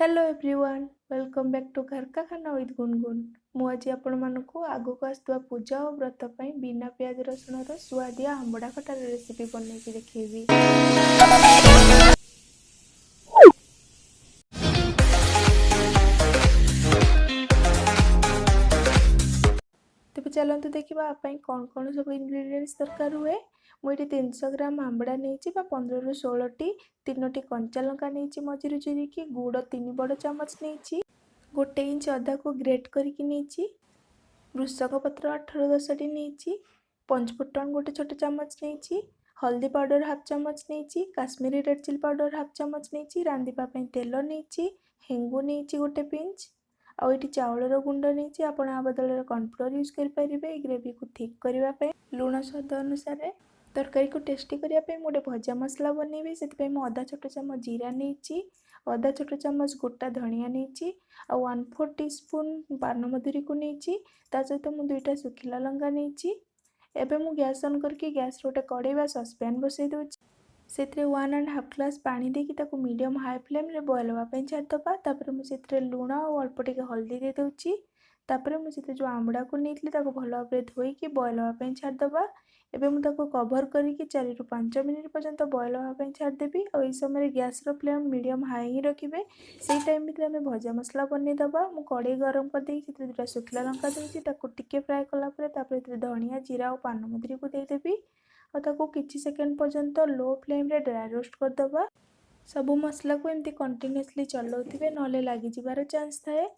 Hello everyone welcome back to घर का खाना विथ गुनगुन मुझे आपण मानक आगु को आसुवा पूजा और व्रत पर बिना प्याज रसुण सुआदिया आंबड़ा खटार रेसिपी बनई देखी। तेज चलते देखा कौन कौन सब इंग्रेडिएंट्स दरकार हुए। मुझे 300 ग्राम आंबड़ा नहीं 15 ରୁ 16टी 3टी कंचा लंका नहीं मझिरू चिरिकी गुड़ 3 बड़ चामच नहीं 1 इंच अदा को ग्रेट करके नहीं वृषक पत्र 18-10टी नहीं पंचफुटन गोटे छोट चामच नहीं हल्दी पाउडर हाफ चामच नहीं Kashmiri red chilli powder half चामच नहीं रांधिबापी तेल नहीं हेंगु नहीं गोटे पिंच आउ ये चाउलर गुंड नहीं आप बदल कॉर्नफ्लोर यूज करेंगे ग्रेवी को थिक करने लुण स्वाद अनुसार तरकारी को टेस्टी करने गोटे भजा मसला बनइबी से अधा छोट चामच जीरा नहीं अधा छोट चामच गोटा धनिया नहीं आ 1/4 टीस्पून पानमधुरी को नहीं सहित मुझे 2टा सुखिला लंका नहीं एवं मु गैस ऑन करके गैस रोटे कड़े ससपैन बसई दूँ से 1.5 ग्लास पानी देकी मीडियम हाई फ्लेम रे बॉयल होगापी छाड़दबा। तापर मुझे लुण और अल्प टिके हल्दी दे दूची तापर मुझे जो आंबड़ा को नहीं भल भाव धोईकी बॉयल होगापी छाड़दबा। एवं मुझे कवर करके 4 ରୁ 5 मिनिट पर्यंत बॉयल होगापी छाड़देवी और ये समय गैस रो फ्लेम मीडियम हाई ही रखिए। से टाइम भितर आम भजा मसला बनईदबा मु कड़े गरम करदे 2टा सुखिला लंका दूसरी टिके फ्राए कलापर धनिया जीरा और पानमधुरी को देदेवी और किसी सेकेंड पर्यंत लो फ्लेम रे ड्राई रोस्ट करदबा। सबू मसला को एमती कंटिन्यूअसली चलाउथिबे नले लागि जिबार चांस थाए।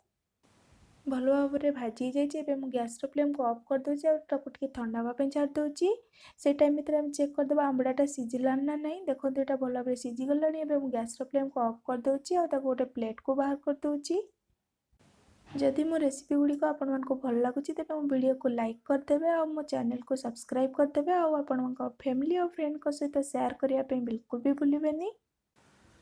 भल भाव में भाजी जाइए गैस फ्लेम को ऑफ कर दूसरी और ठंडा हाँपी छाड़ दूसरी। से टाइम भर आम चेक करदे आंबड़ाटा सिझिला ना ना देखो यहाँ भल भाव सिझीगला गैस फ्लेम को ऑफ कर दूसरी और गोटे प्लेट को बाहर कर दूसरी। जदि मो रेसिपी गुड़िक आपको भल लगुच तेज मो वीडियो को लाइक करदे और मो चैनल को सब्सक्राइब करदे और आपण फैमिली और फ्रेंड सहित शेयर करने बिल्कुल भी भूलें।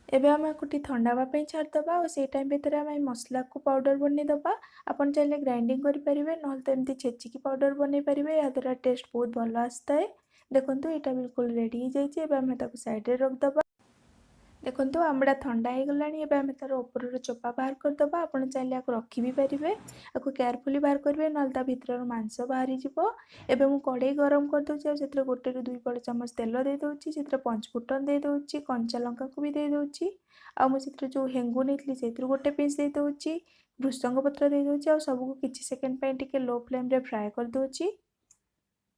एबे आम ठंडा हाँपी छाड़दबा और से टाइम भर आम मसला को पाउडर बनईदबा। आपन चाहिए ग्राइंडिंग करेंगे ना तो एमती छेचिकी पाउडर बनई पारे या द्वारा टेस्ट बहुत भल आसता है। देखो यहाँ बिल्कुल रेडी हो जाए आम साइड रखदबा। देखो आंबड़ा ठंडा हो गला आम तार ऊपर चोपा बाहर करदबा। आप चाहिए आपको रखी भी पारे आपको केयरफुली बाहर करेंगे ना भर मांस बाहरी एवं मुझे कड़े गरम कर दूसरी से 1 ରୁ 2 बड़ चामच तेल दे दूँगी से पंचफुटन दे दूँगी कंचा लंका को भी दे दूँगी आ मुझे जो हेंगु नहीं से गोटे पीस दे दूँगी भृषंग पत्र दे दूँगी और सबको किसी सेकेंड टिके लो फ्लेम रे फ्राए कर दूँगी।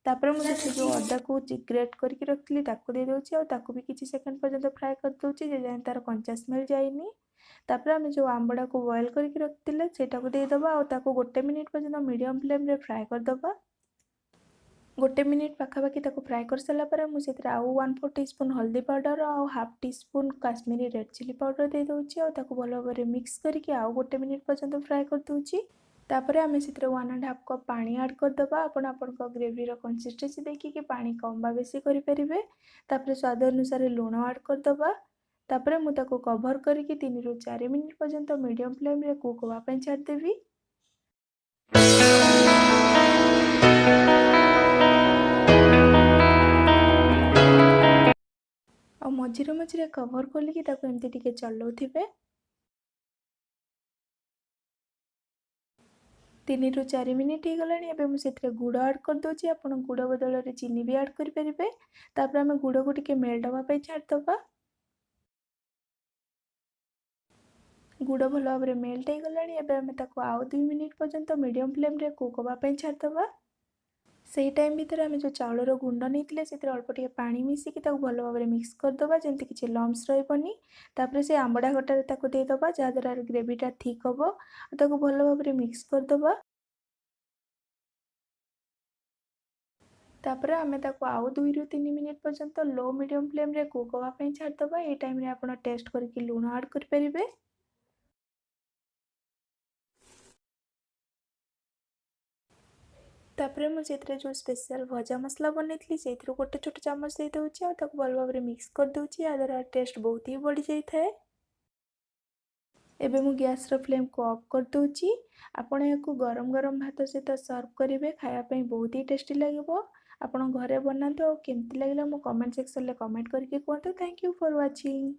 तापर मुझे जो अदा को ग्रेट करके रखी दे दूँगी और भी किसी सेकेंड पर्यंत फ्राए कर दूँगी जे तार कंचा स्मेल जाइनी। तापर आम जो आंबड़ा को बॉयल करके रखते सेटा को देदबा और 1 मिनिट पर्यंत मीडियम फ्लेम रे फ्राए करदबा। 1 मिनिट पाखापाखि फ्राए कर सारापर मुझे आउ 1/4 टीस्पून हल्दी पाउडर और half teaspoon Kashmiri red chilli powder दे दूँगी और भल भाव में मिक्स करके आउ 1 मिनिट पर्यंत फ्राए कर दूँगी। तापर आम से 1.5 कप पानी ऐड करदबा। आपण ग्रेवी कंसिस्टेंसी देखिए पानी कम बा बेसी करेंगे। तापर स्वाद अनुसार लुण ऐड करदबा। तापर मुझे कवर करके 3 ରୁ 4 मिनिट पर्यंत मीडियम फ्लेम रे कुक होगापी छाड़देवी। और मझिरे मझिरे कवर खोलिकी एमती टिके चलाउथिबे। 3 ରୁ 4 मिनिट हो गला मुझे गुड़ ऐड कर दूँगी आप गुड़ बदल में चीनी भी ऐड करेंगे। तापर आम गुड़ को टिके मेल्ट होगापी छाड़दबा। गुड़ भल भाव में मेल्ट हो गला आम आउ 2 मिनिट पर्यंत मीडियम फ्लेम रे कुक होगापी छाड़दबा। से टाइम भर आम जो चाउलर गुंड नहीं से अल्प टिके पानी मिसिकी भल भाव में मिक्स करदबा जमती किसी लम्स रही। तापर से आंबड़ा खटारे देदबा जहाँद्वारा ग्रेवीटा थिक हम और भल भाव में मिक्स करदबा। तापर आम आउ 2 ରୁ 3 मिनिट पर्यंत लो मीडियम फ्लेम रे कुक होगापी छाड़दबा। ये टाइम रे आपण टेस्ट करके लुण ऐड करेंगे। तापर मुझे जो स्पेशल भजा मसला बनई से गोटे छोट चामच दे दूँगी और भल भाव में मिक्स कर दूँगी या द्वारा टेस्ट बहुत ही बढ़ी जाए। एबे मु गैस रो फ्लेम को ऑफ कर दूँगी। आपण या गरम गरम भात सहित सर्व करेंगे खायापी बहुत ही टेस्टी लगे। आपण घरे बनाते और केमती लगे मो कमेंट सेक्शन में कमेंट करके कहतु। Thank you for watching.